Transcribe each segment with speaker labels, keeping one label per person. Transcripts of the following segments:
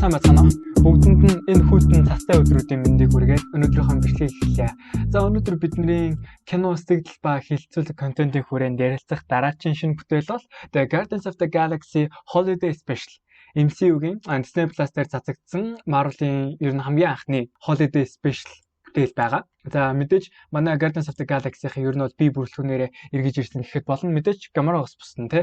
Speaker 1: сайн байна уу? Бүгдэнд нь энэ хүйтэн цастай өдрүүдийн мэндийг хүргээд өнөөдрийнхөө бичлэгийг эхэлье. За өнөөдөр бидний кино сэтгэл ба хилцүүлэг контентын хүрээнд ярилцах дараагийн шинэ бүтээл бол The Guardians of the Galaxy Holiday Special. MCU-гийн Disney Plus дээр цацагдсан Marvel-ийн ер нь хамгийн анхны Holiday Special бүтээл байгаа. За мэдээж манай Guardians of the Galaxy-ийн ер нь бол бие бүрэлдэхүүнээрээ эргэж ирсэн гэхэд болно. Мэдээж Gamora ус бусна те.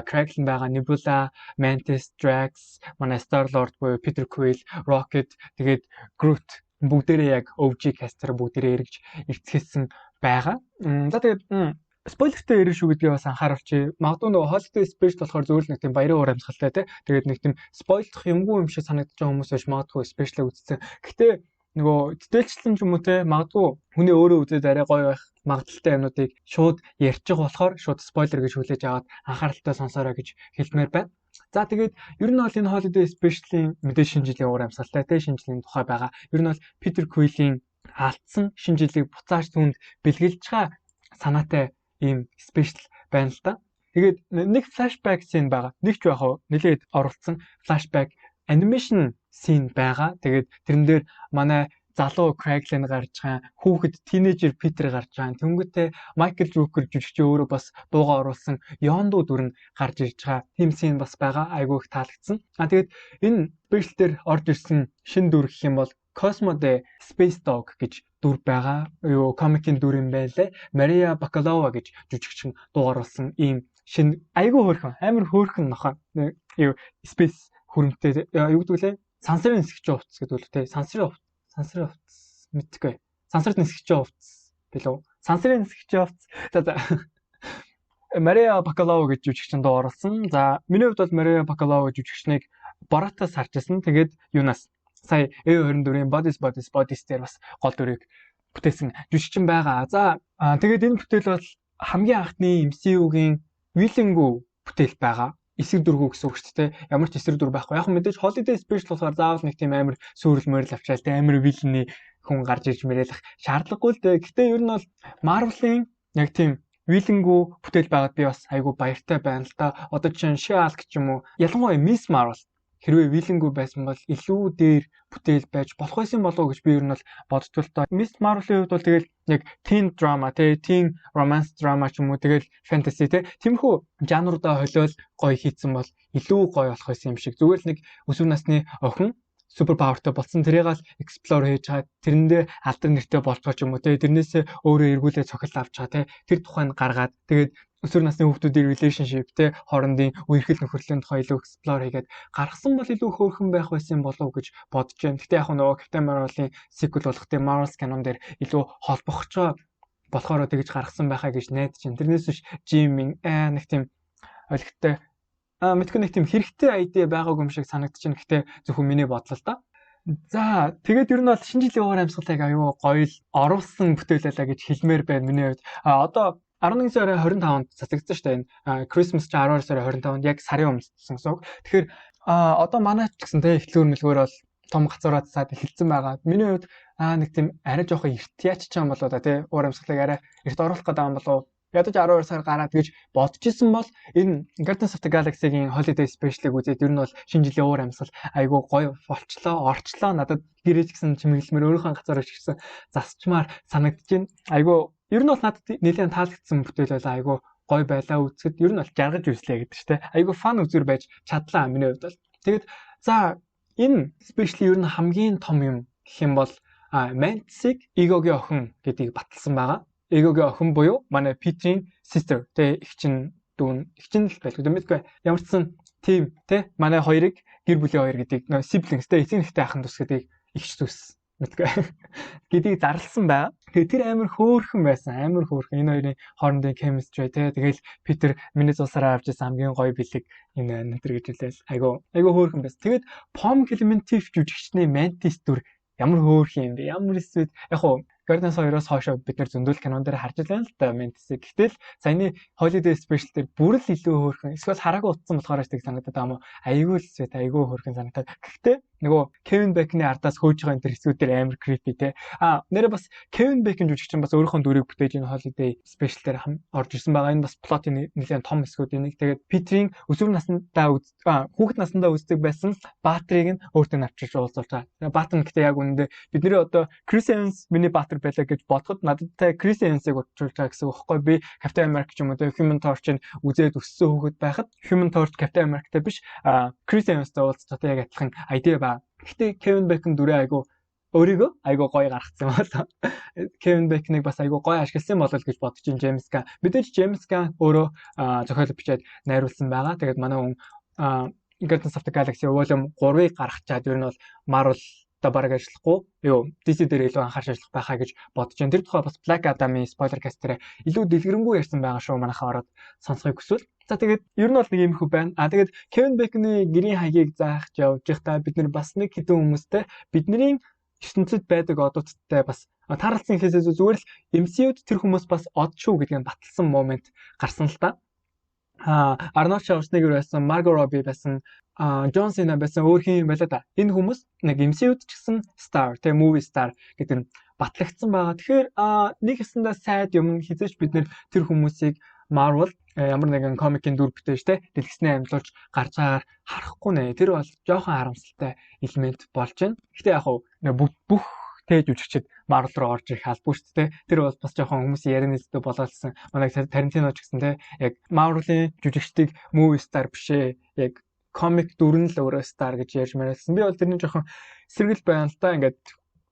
Speaker 1: Kraglin байгаа, Nebula, Mantis, Drax, манай Star-Lord буюу Peter Quill, Rocket, тэгээд Groot бүгдээрээ яг OG cast-аар бүгдээрээ эргэж ирцгээсэн байгаа. За тэгээд спойлертэй ярих шүү гэдгийг бас анхааруулчих. Магадгүй нөгөө Holiday Special болохоор зөвхөн нэг тийм баярын уур амьсгалтай те. Тэгээд нэг тийм спойлдох юмгүй юм шиг санагдаж байгаа хүмүүс байж магадгүй special үзсэн. Гэхдээ нөгөө тэтэлчлэн ч юм уу те магадгүй хүний өөрөө үзээд арай гоё байх магадaltaй юмнуудыг шууд ярьчих болохоор шууд спойлер гэж хүлээж аваад анхааралтай сонсоорой гэж хэлмээр байна. За тэгээд ер нь бол энэ Holiday Special-ийн мэдээ шинэ жилийн уур амьсгалтай те шинэ жилийн тухай байгаа. Ер нь бол Peter Quill-ийн алдсан шинэ жилийг буцааж түнд бэлгэлж байгаа санаатай ийм special байна л да. Тэгээд нэг flashback scene байгаа. Нэг ч яг нэлээд оруулсан flashback animation scene байгаа. Тэгээд тэрэн дээр манай залуу Kraglin гарч байгаа, хүүхэд teenager Peter гарч байгаа. Тэнгүүтээ Michael Rooker жүжигч өөрөө бас дуугаа оруулсан Yondu дүр нь гарч ирж байгаа. Team scene бас байгаа. Айгүй их таалагдсан. Тэгээд энэ special дээр орж ирсэн шинэ дүр гэх юм бол Cosmo the Space Dog гэж дүр байгаа. Юу комикийн дүр юм байлээ. Maria Bakalova гэж жүжигчин дуугаар оруулсан ийм шинэ айгүй хөөрхөн, амар хөөрхөн нохоо. Юу Space хүрэмтэй юу гэдэг лээ? Сансрын нисгчийн хувцас гэдэг үү те? Сансрын хувцас мэдгүй. Сансрын нисгчийн хувцас билүү? Сансрын нисгчийн хувцас. За. Maria Bakalova гэж жүжигчин дуу оруулсан. За, миний хувьд бол Maria Bakalova жүжигчнийг Borat-аас харж байсан. Тэгээд юунаас сая A24-ийн Bodies дээр бас гол дүрийг бүтээсэн жүжигчин байгаа. За, тэгээд энэ бүтээл бол хамгийн анхны MCU-гийн вилэнгүү бүтээл байгаа. Эсрэг дүргүү гэсэн үг шүү дээ. Ямар ч эсрэг дүр байхгүй. Яг мэдээж Holiday Special болохоор заавал нэг тийм амар сүрэл мөрөл авчаал тэ амар вилний хүн гарч ирж мэрэлэх шаардлагагүй л дээ. Гэтэ ер нь бол Marvel-ийн яг тийм вилэнгүү бүтээл байгаад би бас айгүй баяртай байна л да. Одоо чинь She-Hulk ч юм уу. Ялангуяа Miss Marvel хэрвээ вилэнгүү байсан бол илүү дээр бүтээл байж болох байсан болов уу гэж би ер нь бол боддгоо л доо. Miss Marvel-ийн хувьд бол тэгэл яг teen drama те teen romance drama ч юм уу тэгэл fantasy те тиймэрхүү жанруудаа холиол гоё хийцэн бол илүү гоё болох байсан юм шиг. Зүгээр л нэг өсвөр насны охин супер павертай болсон тэрийг л explore хийж байгаа. Тэрэндээ алдар нэртэй болж байгаа ч юм уу те тэрнээсээ өөрөө эргүүлээ цохил авч байгаа те тэр тухайн гаргаад тэгээд өсвөр насны хүүхдүүдийн relationship те хоорондын үерхэл нөхөрлийн тухай илүү explore хийгээд гаргасан бол илүү хөөрхөн байх байсан болов гэж бодож байна. Гэтэ яг нөгөө Captain Marvel-ийн sequel болох те Marvel's canon дээр илүү холбогч байгаа болохоор тэгж гаргасан байхаа гэж найдаж байна. Тэрнээс биш Jim нэг тийм ойлгохтой мэдгүй нэг тийм хэрэгтэй idea байгаагүй юм шиг санагдаж байна. Гэтэ зөвхөн миний бодлоо л да. За тэгээд ер нь бол шинэ жилийн уур амьсгалыг аюу гоё л оруулсан бүтээл байлаа гэж хэлмээр байна миний хувьд. Одоо 11 сарын 25-нд цацагдсан шүү дээ энэ Christmas чи 12 сарын 25-нд яг сарын өмнөсөн гэсэн үг. Тэгэхээр одоо манай ч гэсэн те эхлүүр мэлгүүр бол том гацуураад цаад эхэлсэн байгаа. Миний хувьд нэг тийм арай жоохон эрт яач чам болоо да те уур амьсгалыг арай эрт оруулах гэдэг юм болов. Ядаж 12 сар гараад гэж бодож исэн бол энэ Guardians of the Galaxy-гийн Holiday Special-ыг үзээд ер нь бол шинэ жилийн уур амьсгал айгүй гоё болчлоо, орчлоо. Надад гэрэж гисэн чимэглэмээр өөрийнхөө газар очсон засчмаар санагдаж байна. Айгүй ер нь бол надад нэлээд таалагдсан бүтээл байлаа. Айгүй гоё байлаа үзэхэд ер нь бол жаргаж үзлээ гэдэг чинь те. Айгүй фан үзүр байж чадлаа миний хувьд бол. Тэгээд за энэ special ер нь хамгийн том юм гэх юм бол Mantis-ийг Ego-гийн охин гэдгийг баталсан байгаа. Ego-гийн охин буюу манай Peter-ийн sister тэ эгчин дүүн эгчин л байлгүй мэдгүй ямар ч сан team тэ манай хоёрыг гэр бүлийн хоёр гэдгийг нөө siblings тэ эцэг эхтэй ахын тус гэдгийг эгч зүс мэдгүй гэдгийг зарласан байгаа. Тэгээ тэр амар хөөрхөн байсан. Амар хөөрхөн энэ хоёрын хоорондын chemistry тэ тэгэл Peter миний зулсараа авч ирсэн хамгийн гоё бэлэг энэ тэр гэж хэлээл айгу хөөрхөн байсан. Тэгээд Pom Clementine жүжигчний Mantis дүр ямар хөөрхөн юм бэ? Ямар эсвэл яг хуу Guardians 2-оос хойшоо бид нэр зөндөл кинон дээр харж байгаа л да Mantis-ийг. Гэтэл саяны Holiday Special дээр бүр л илүү хөөрхөн. Эсвэл хараагүй утсан болохоор ч тэг санагдаад байгаа юм уу? Айгүй л свет, айгүй хөөрхөн санагдаад. Гэхдээ нөгөө Kevin Bacon-ы ардаас хөөж байгаа энэ хэсгүүдээр амар creepy те. Нэрээ бас Kevin Bacon жүжигчин бас өөрийнхөө дүрийг бүтээж энэ Holiday Special дээр орж ирсэн байгаа. Энэ бас плотын нэлээд том хэсгүүд энийг. Тэгээд Peter-ийн өсвөр насндаа хүүхэд насндаа үздэг байсан Баатрыг нь өөртөө навчилж уулзуулж байгаа. Баатар гэхдээ яг үнэндээ бидний одоо Chris Evans миний Баатар байлаа гэж бодоход надад Chris Evans-ыг уучруулж байгаа гэсэн үг байхгүй. Би Captain America ч юм уу Human Torch-ыг үзээд өссөн хүүхэд байхад Human Torch Captain America-тай биш Chris Evans-тай уулзчихсан яг адилхан idea ба. Гэхдээ Kevin Bacon дүрээ айгу өөрийгөө айгу гоё гаргацсан болоо. Kevin Bacon-ыг бас айгу гоё ашигласан болол гэж бодож ин James Gunn. Мэдээж James Gunn өөрөө зохиол бичээд найруулсан байгаа. Тэгээд манай хүн Guardians of the Galaxy Volume 3-ыг гаргачаад ер нь бол Marvel та бараг ажиллахгүй DC дээр илүү анхаарч ажиллах байхаа гэж бодож байна. Тэр тухай бас Black Adam-ийн spoiler cast дээр илүү дэлгэрэнгүй ярьсан байгаа шүү манайхаа ороод сонсохыг хүсвэл. За тэгээд ер нь бол нэг юм хүү байна. Тэгээд Kevin Bacon-ы гэрийн хаягийг заах явж байхдаа бид нар бас нэг хэдэн хүмүүстэй бидний ертөнцид байдаг одуудтай бас таарлсан хэсээс зүгээр л MCU-д тэр хүмүүс бас од шүү гэдгийг баталсан момент гарсан л та. Arnold Schwarzenegger байсан, Margot Robbie байсан, John Cena байсан өөр хин байлаа да. Энэ хүмүүс нэг MCU-д ч гэсэн star, тэгээ movie star гэдэг нь батлагдсан байгаа. Тэгэхээр нэг хэсэндээ сайд юм хизээч бид нэр тэр хүмүүсийг Marvel ямар нэгэн комикийн дүр бүтээж те дэлгэснээ амжуулж гарч байгаагаар харахгүй нэ. Тэр бол жоохон харамсалтай элемент болж байна. Гэхдээ яг бүх тээж үжигчд Marvel руу орж ирэх албагүй шүү дээ. Тэр бол бас жоохон хүмүүсийн ярианэлтэй болоолсон. Манай Tarantino ч гэсэн те яг Marvel-ийн жүжигчдийг movie star бишээ. Яг комик дүр нь л өөрөө star гэж ярьж мэрэлсэн. Би бол тэрний жоохон сэргэл байна л да. Ингээд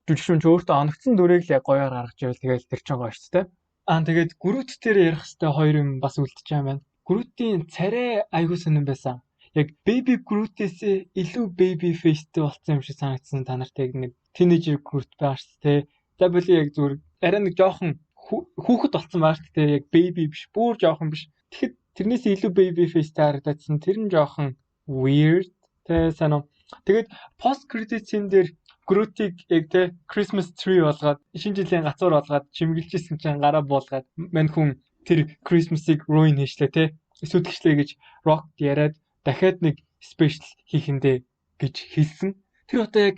Speaker 1: жүжигчин ч өөртөө оногдсон дүрийг л яг гоёор гаргаж ивэл тэгэл тэр чинь гоё шүү дээ. Тэгээд Groot дээр ярих хэвээр хоёр юм бас үлдчихэж байгаа юм байна. Groot-ийн царай аягүй сонирн байсан. Яг Baby Groot-ээс илүү baby face-тэй болсон юм шиг санагдсан та нарт яг нэг teenager Groot байгаа шүү дээ. За боли яг зүгээр арай нэг жоохон хүүхэд болсон байгаа шүү дээ. Яг baby биш, бүр жоохон биш. Тэгэхэд тэрнээс илүү baby face-тэй харагдсан. Тэр нь жоохон weird тэ санаа. Тэгээд post credit scene дээр Groot-ийг яг тэ Christmas tree болгоод шинэ жилийн гацуур болгоод чимгэлжсэн чинь гараа буулгаад мань хүн тэр Christmas-ыг ruin хийшлээ тэ эсүүдгчлээ гэж Rock яриад дахиад нэг special хийхэндээ гэж хэлсэн. Тэр одоо яг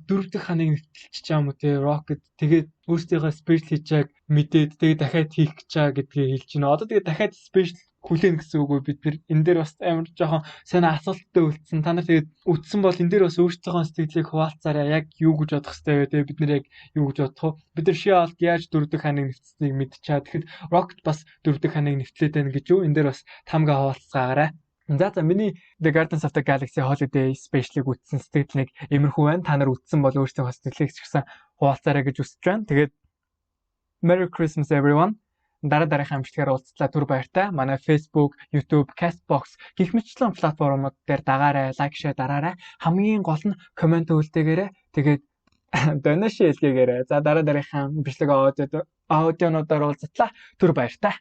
Speaker 1: дөрөв дэх ханыг нэвтэлчихэж байгаа юм уу те Rocket тэгээд өөрсдийнхөө special хийж байгааг мэдээд тэгээд дахиад хийх гэж байгаа гэдгийг хэлж байна. Одоо тэгээд дахиад special хүлээн гэсэн үг үү бид нар энэ дээр бас амар жоохон сайн асуулттай үлдсэн. Та нар тэгээд үтсэн бол энэ дээр бас өөрсдийнхөө сэтгэлийг хуваалцаарай. Яг юу гэж бодох хэрэгтэй вэ те бид нар яг юу гэж бодох вэ? Бид нар She-Hulk яаж дөрөв дэх ханыг нэвтсэнийг мэдчихаа. Тэгэхэд Rocket бас дөрөв дэх ханыг нэвтлээд байна гэж юу? Энэ дээр бас тамга хуваалцгаагаарай. За миний The Guardians of the Galaxy Holiday Special-ыг үзсэн сэтгэл нэг иймэрхүү байна. Та нар үзсэн бол өөрсдийнхөө сэтгэлийг ч гэсэн хуваалцаарай гэж хүсэж байна. Тэгээд Merry Christmas everyone. Дараагийн амжилтгаар уулзлаа түр баяртай. Манай Facebook, YouTube, Castbox гэх мэтлэн платформуд дээр дагаарай, лайк, шеэр дараарай. Хамгийн гол нь комент үлдээгээрэй. Тэгээд донешн хэлгээгээрэй. За дараагийн бичлэг аудионуудаар уулзлаа түр баяртай.